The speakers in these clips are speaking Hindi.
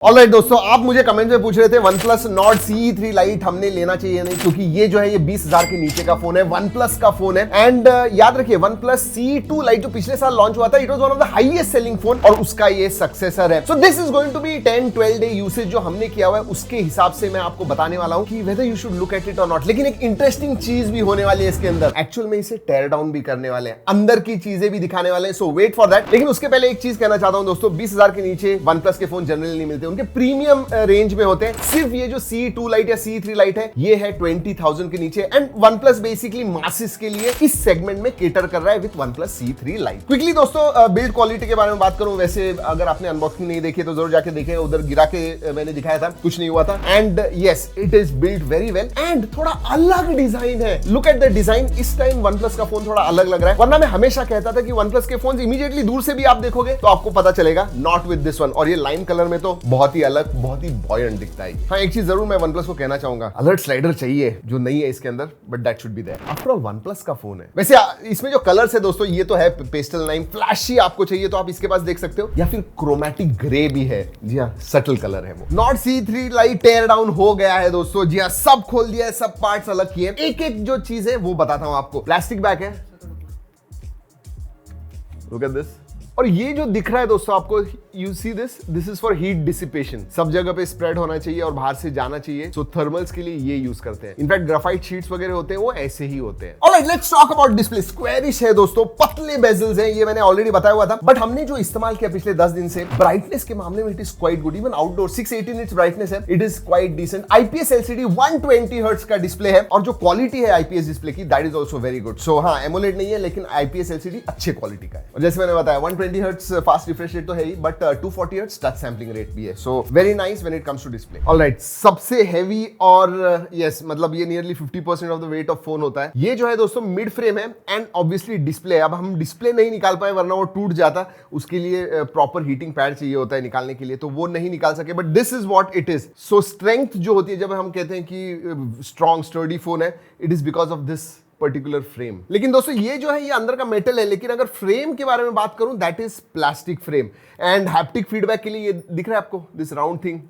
ऑलराइट दोस्तों, आप मुझे कमेंट में पूछ रहे थे OnePlus Nord CE3 Lite हमने लेना चाहिए नहीं, क्योंकि ये जो है ये 20,000 के नीचे का फोन है, OnePlus का फोन है। एंड याद रखिए OnePlus CE2 Lite जो पिछले साल लॉन्च हुआ था, it was one of the highest selling phone और उसका ये सक्सेसर है। So this is going to be 10-12 day usage जो हमने किया हुआ है, उसके हिसाब से मैं आपको बताने वाला हूं कि whether you should look at it और नॉट। लेकिन एक इंटरेस्टिंग चीज भी होने वाली है इसके अंदर, एक्चुअल में इसे टेयर डाउन भी करने वाले हैं, अंदर की चीजें भी दिखाने वाले हैं। सो वेट फॉर दैट। लेकिन उसके पहले एक चीज कहना चाहता हूं दोस्तों, 20,000 के नीचे OnePlus के फोन जनरली नहीं मिलते, उनके प्रीमियम रेंज में होते हैं। सिर्फ ये जो CE2 Lite या CE3 Lite है, ये है 20,000 के नीचे। एंड OnePlus बेसिकली मासेस के लिए इस सेगमेंट में केटर कर रहा है with OnePlus CE3 Lite। Quickly दोस्तों बिल्ड क्वालिटी के बारे में बात करूं, वैसे अगर आपने अनबॉक्सिंग नहीं देखी तो जरूर जाके देखें, उधर गिरा के मैंने दिखाया था, कुछ नहीं हुआ था। And yes, it is build very well and थोड़ा अलग डिजाइन है। Look at the design. इस टाइम OnePlus का फोन थोड़ा अलग लग रहा है, वरना मैं हमेशा कहता था कि OnePlus के फोन इमीडिएटली दूर से भी आप देखोगे तो आपको पता चलेगा, नॉट विद दिस वन। और ये लाइम कलर में तो बहुत ही अलग, बहुत ही बॉयंट दिखता है। हाँ, एक चीज जरूर मैं OnePlus को कहना चाहूंगा, अलर्ट स्लाइडर चाहिए जो नहीं है इसके अंदर, but that should be there. After all OnePlus का फोन है। वैसे इसमें जो कलर्स है दोस्तों, ये तो है पेस्टल लाइम, फ्लैशी आपको चाहिए तो आप इसके पास देख सकते हो, या फिर क्रोमैटिक ग्रे भी है। जी हाँ, सटल कलर है वो। Nord CE3 Lite टेयर डाउन हो गया है दोस्तों। जी हाँ, सब खोल दिया है, सब पार्ट्स अलग किए। एक एक जो चीज है वो बताता हूं आपको। प्लास्टिक बैग है, लुक एट दिस। और ये जो दिख रहा है दोस्तों आपको, you see this is for heat dissipation. सब जगह पे स्प्रेड होना चाहिए और बाहर से जाना चाहिए। सो थर्मल्स के लिए ये यूज करते हैं। इनफैक्ट ग्राफाइट शीट्स वगैरह होते हैं वो ऐसे ही होते हैं। Alright, let's talk about display. Squarish है दोस्तों, पतले बेजल्स हैं, ये मैंने ऑलरेडी बताया हुआ था। बट हमने जो इस्तेमाल किया पिछले 10 दिन से, ब्राइटनेस के मामले में it is quite good. Even outdoor 680 nits brightness है, it is quite decent. IPS LCD 120 hertz का डिस्प्ले है, और जो क्वालिटी है IPS डिस्प्ले की, that is also very good. So हाँ, एमोलेड नहीं है, लेकिन IPS LCD अच्छे क्वालिटी का है। और जैसे मैंने बताया 120 हर्ट्ज फास्ट रिफ्रेश रेट तो है ही, but 240 hertz touch sampling rate भी है। So very nice when it comes to display. Alright, सबसे हेवी और यस मतलब ये nearly 50% of the weight of phone होता है। ये जो है दोस्तों मिड फ्रेम है एंड ऑब्वियसली डिस्प्ले। अब हम डिस्प्ले नहीं निकाल पाए, वरना वो टूट जाता। उसके लिए प्रॉपर हीटिंग पैड चाहिए होता है निकालने के लिए, तो वो नहीं निकाल सके। But this is what it is. So strength जो होती है, जब हम कहते हैं कि स्ट्रॉन्ग स्टर्डी फोन है, it is because of this particular frame. लेकिन दोस्तों ये जो है ये अंदर का मेटल है, लेकिन अगर फ्रेम के बारे में बात करूं, that is plastic frame. And haptic feedback के लिए ये दिख रहा है आपको, दिस राउंड थिंग,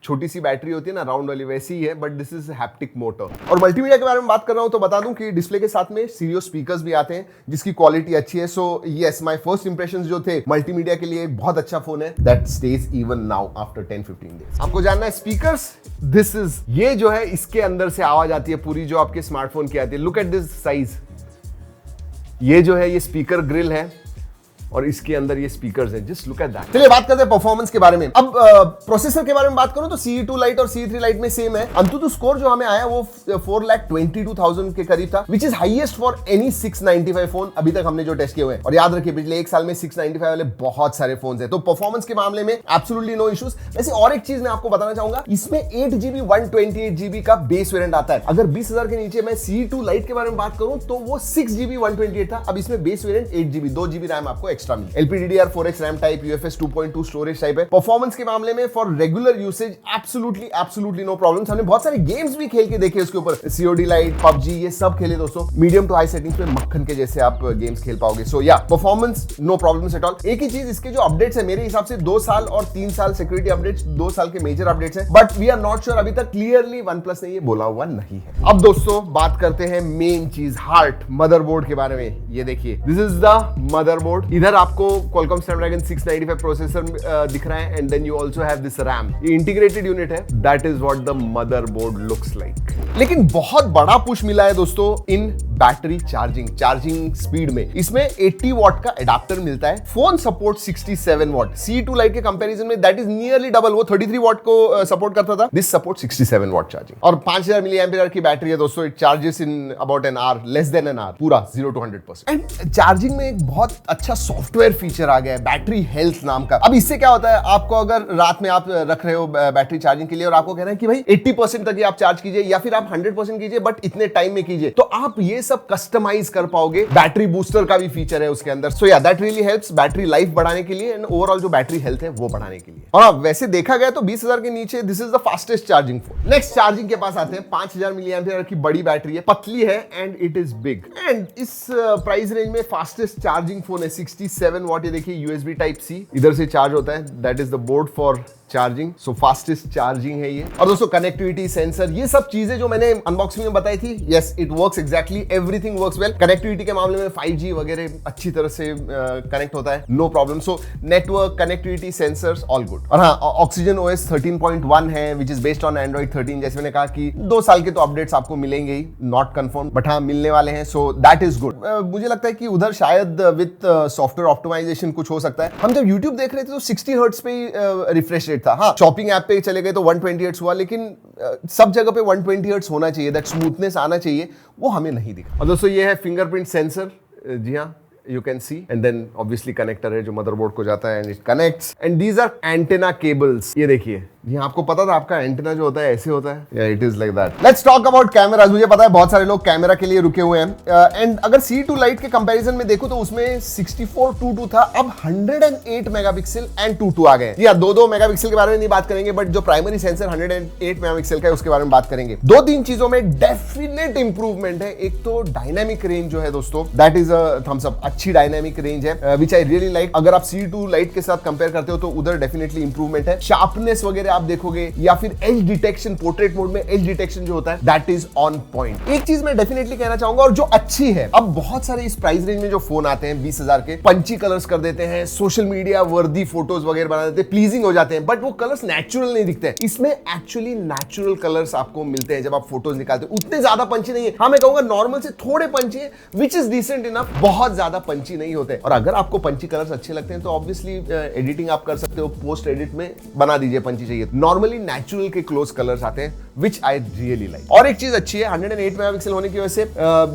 छोटी सी बैटरी होती है ना राउंड वाली, वैसी ही है, but this is haptic motor. और मल्टीमीडिया के बारे में बात कर रहा हूं तो बता दूं कि डिस्प्ले के साथ में स्टीरियो स्पीकर्स भी आते हैं, जिसकी क्वालिटी अच्छी है। So yes, my first impressions जो थे, मल्टीमीडिया के लिए बहुत अच्छा फोन है। That stage even now after 10-15 days. आपको जानना है स्पीकर्स, दिस इज, ये जो है इसके अंदर से आवाज आती है पूरी, जो आपके स्मार्टफोन की आती है। Look at this size. ये जो है ये स्पीकर ग्रिल है और इसके अंदर ये स्पीकर्स हैं। Just look at that. चलिए बात करते हैं परफॉर्मेंस के बारे में। अब प्रोसेसर के बारे में बात करूं तो CE2 Lite और CE3 Lite में सेम है। अंतुतु स्कोर जो हमें आया वो 4,22,000 के करीब था, which is highest for any 695 phone अभी तक हमने जो टेस्ट किए हुए हैं। और याद रखिए पिछले एक साल में 695 वाले बहुत सारे फोन है, तो परफॉर्मेंस के मामले में एब्सोल्युटली नो इश्यूज। वैसे और एक चीज मैं आपको बताना चाहूंगा, इसमें 8GB 128GB का बेस वेरिएंट आता है। अगर 20,000 के नीचे मैं CE2 Lite के बारे में बात करूं तो वो 6GB 128 था, अब इसमें base variant 8GB 2GB RAM आपको एक्स्ट्रा मिली। LPDDR4X RAM type, UFS 2.2 storage type है। परफॉर्मेंस के मामले में for regular usage absolutely no problems. हमने बहुत सारे गेम्स भी खेल के देखे उसके ऊपर, COD Lite, PUBG, ये सब खेले दोस्तों। मीडियम टू हाई सेटिंग्स में मक्खन के जैसे आप गेम्स खेल पाओगे। So yeah performance no problems at all. एक ही चीज, इसके जो अपडेट्स है मेरे हिसाब से 2 साल और 3 साल सिक्योरिटी अपडेट्स, 2 साल के मेजर अपडेट्स है, but we are not sure. अभी तक क्लियरली OnePlus ने ये बोला हुआ नहीं है। अब दोस्तों बात करते हैं मेन चीज, हार्ट, मदरबोर्ड के बारे में। ये देखिए, दिस इज द मदरबोर्ड। इधर आपको Qualcomm Snapdragon 695 प्रोसेसर दिख रहा है, and then you also have this RAM. ये इंटीग्रेटेड यूनिट है, that is what the motherboard looks like. लेकिन बहुत बड़ा पुश मिला है दोस्तों इन बैटरी चार्जिंग स्पीड में। इसमें 80 वॉट का एडाप्टर मिलता है। Phone support 67 what. CE2 Lite के कंपैरिजन में दैट इज नियरली डबल। वो 33 वॉट को सपोर्ट करता था, दिस सपोर्ट 67 वॉट चार्जिंग। और 5000 mAh की बैटरी है दोस्तों। It charges in about an hour, less than an hour, पूरा 0 to 100%। एंड चार्जिंग में एक बहुत अच्छा सॉफ्टवेयर फीचर आ गया है, बैटरी हेल्थ नाम का। अब इससे क्या होता है, आपको अगर रात में आप रख रहे हो बैटरी चार्जिंग के लिए और आपको कहना है कि भाई 80% तक ही आप चार्ज कीजिए या फिर आप 100% कीजिए, बट इतने टाइम में कीजिए, तो आप ये सब कस्टमाइज कर पाओगे। बैटरी बूस्टर का भी फीचर है उसके अंदर। सो या that really helps battery life बढ़ाने के लिए एंड ओवरऑल जो बैटरी हेल्थ है वो बढ़ाने के लिए। और वैसे देखा गया तो 20,000 के नीचे this is the fastest charging phone. Next charging के पास आते हैं। 5000 mAh की बड़ी बैटरी है, पतली है and it is big. And इस प्राइस रेंज में फास्टेस्ट चार्जिंग फोन है। 67 वॉट, ये देखिए USB Type-C, इधर से चार्ज होता है। That is the board for charging, so fastest charging है ये। और दोस्तों कनेक्टिविटी, सेंसर, ये सब चीजें जो मैंने अनबॉक्सिंग में बताई थी, yes it works exactly, everything works well. Connectivity के मामले में 5G वगैरह अच्छी तरह से कनेक्ट होता है, no problem. So network, connectivity, sensors all good. और हाँ, ऑक्सीजन OS 13.1 है which is based on Android 13। जैसे मैंने कहा कि 2 साल के तो अपडेट्स आपको मिलेंगे ही, नॉट कंफर्म, बट हाँ मिलने वाले हैं, सो दैट इज गुड। मुझे लगता है कि उधर शायद विद सॉफ्टवेयर ऑप्टिमाइजेशन कुछ हो सकता है। हम जब YouTube देख रहे थे तो 60 हर्ट्ज पे ही रिफ्रेश रेट था। हाँ, शॉपिंग ऐप पे चले गए तो 120 हर्ट्ज हुआ, लेकिन सब जगह पे 120 हर्ट्ज होना चाहिए, दैट स्मूथनेस आना चाहिए, वो हमें नहीं दिखा। और दोस्तों ये है फिंगरप्रिंट सेंसर, जी हाँ you can see, and then obviously connector है जो मदरबोर्ड को जाता है, and it connects, and these are antenna cables। ये देखिए, ये आपको पता था आपका एंटेना जो होता है ऐसे होता है? Yeah, it is like that। Let's talk about cameras। मुझे पता है बहुत सारे लोग कैमरा के लिए रुके हुए हैं, एंड अगर C2 Lite के कंपैरिजन में देखो तो उसमें 64:2:2 था, अब 108 मेगापिक्सल एंड 2:2 आ गए। या 2 मेगापिक्सल के बारे में नहीं बात करेंगे, बट जो प्राइमरी सेंसर 108 मेगापिक्सल का है उसके बारे में बात करेंगे। 2-3 चीजों में डेफिनेट इंप्रूवमेंट है। एक तो डायनामिक रेंज जो है दोस्तों, that is a thumbs up, अच्छी डायनामिक रेंज है, विच आई रियली लाइक। अगर आप C2 Lite के साथ कंपेयर करते हो तो उधर डेफिनेटली इंप्रूवमेंट है। शार्पनेस वगैरह आप देखोगे, या फिर एज डिटेक्शन, पोर्ट्रेट मोड में एज डिटेक्शन जो होता है, दैट इज ऑन पॉइंट। एक चीज मैं डेफिनेटली कहना चाहूंगा और जो अच्छी है, अब बहुत सारे इस प्राइस रेंज में जो फोन आते हैं 20,000 के, पंची कलर्स कर देते हैं, सोशल मीडिया वर्दी फोटोज वगैरह बना देते हैं, प्लीजिंग हो जाते हैं, बट वो कलर्स नेचुरल नहीं दिखते हैं। इसमें एक्चुअली नेचुरल कलर्स आपको मिलते हैं जब आप फोटोज निकालते हो। उतने ज्यादा पंची नहीं है, हाँ मैं कहूंगा नॉर्मल से थोड़े पंची है, विच इज डिसेंट इनफ, बहुत ज्यादा पंची नहीं होते। और अगर आपको पंची कलर्स अच्छे लगते हैं तो ऑब्वियसली एडिटिंग आप कर सकते हो, पोस्ट एडिट में बना दीजिए पंची चाहिए। नॉर्मली नेचुरल के क्लोज कलर्स आते हैं, विच आई रियली लाइक। और एक चीज अच्छी है, 108 मेगापिक्सल होने की वजह से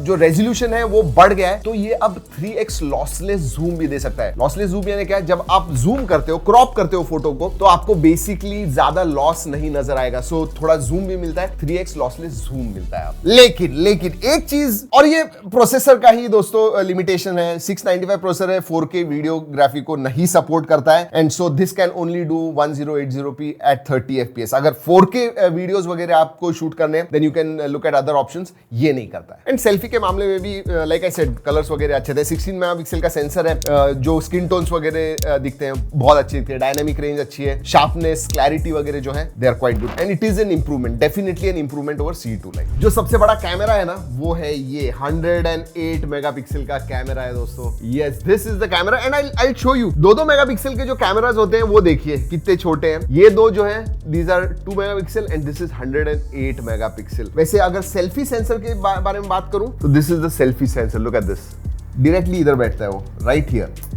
जो रेजोल्यूशन है वो बढ़ गया है, तो ये अब 3x लॉसलेस जूम भी दे सकता है। लॉसलेस जूम यानी क्या है, जब आप जूम करते हो, क्रॉप करते हो फोटो को, तो आपको बेसिकली ज्यादा लॉस नहीं नजर आएगा, सो थोड़ा जूम भी मिलता है, 3x लॉसलेस जूम मिलता है। लेकिन एक चीज, और ये प्रोसेसर का ही दोस्तों लिमिटेशन है, 695 प्रोसेसर है, 4K वीडियोग्राफी को नहीं सपोर्ट करता है, and so this can only do 1080p at 30 FPS। अगर 4K वीडियोस वगैरह आपको शूट करने हैं, then you can look at other options, ये नहीं करता है। एंड सेल्फी के मामले में भी लाइक आई सेड, कलर्स वगैरह अच्छे थे, 16 मेगापिक्सल का सेंसर है, जो स्किन टोन्स वगैरह दिखते हैं बहुत अच्छे दिखते हैं, डायनामिक रेंज अच्छी है, शार्पनेस, क्लैरिटी वगैरह जो है they are quite good, and it is an improvement, definitely an improvement over C2 Lite। जो सबसे बड़ा कैमरा है ना, वो है ये 108 मेगापिक्सल का कैमरा है दोस्तों। Yes, this is the camera, and I show you 2 megapixel के जो कैमरास होते हैं वो देखिए कितने छोटे हैं। ये दो जो है, these are 2 megapixel and this is 108 megapixel. वैसे अगर सेल्फी सेंसर के बारे में बात करूं तो this is the selfie sensor, look at this, directly इधर बैठता है वो, राइट हियर।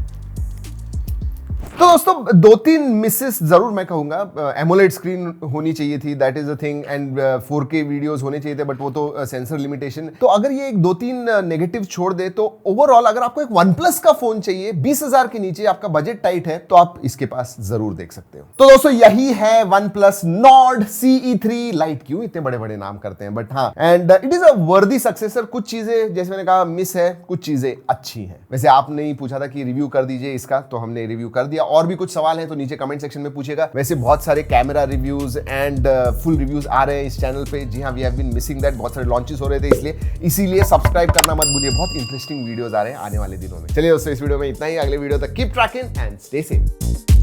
तो दोस्तों 2-3 मिसेस जरूर मैं कहूंगा, एमोलेड स्क्रीन होनी चाहिए थी, that is a thing, and 4K videos होने चाहिए थे, बट वो तो सेंसर लिमिटेशन। तो अगर ये एक 2-3 नेगेटिव छोड़ दे तो ओवरऑल अगर आपको एक OnePlus का फोन चाहिए 20,000 के नीचे, आपका बजट टाइट है, तो आप इसके पास जरूर देख सकते हो। तो दोस्तों यही है OnePlus Nord CE3 Lite। क्यों इतने बड़े बड़े नाम करते हैं, बट हाँ, एंड इट इज अ वर्दी सक्सेसर। कुछ चीजें जैसे मैंने कहा मिस है, कुछ चीजें अच्छी हैं। वैसे आपने ही पूछा था कि रिव्यू कर दीजिए इसका, तो हमने रिव्यू कर दिया। और भी कुछ सवाल है तो नीचे कमेंट सेक्शन में पूछेगा। वैसे बहुत सारे camera reviews and full reviews आ रहे हैं इस चैनल पे, जी हाँ, we have been missing that, बहुत सारे लॉन्चेस हो रहे थे, इसीलिए सब्सक्राइब करना मत भूलिए, बहुत इंटरेस्टिंग वीडियोस आ रहे हैं आने वाले दिनों में। चलिए दोस्तों, इस वीडियो में इतना ही, अगले वीडियो तक keep trekking and stay safe.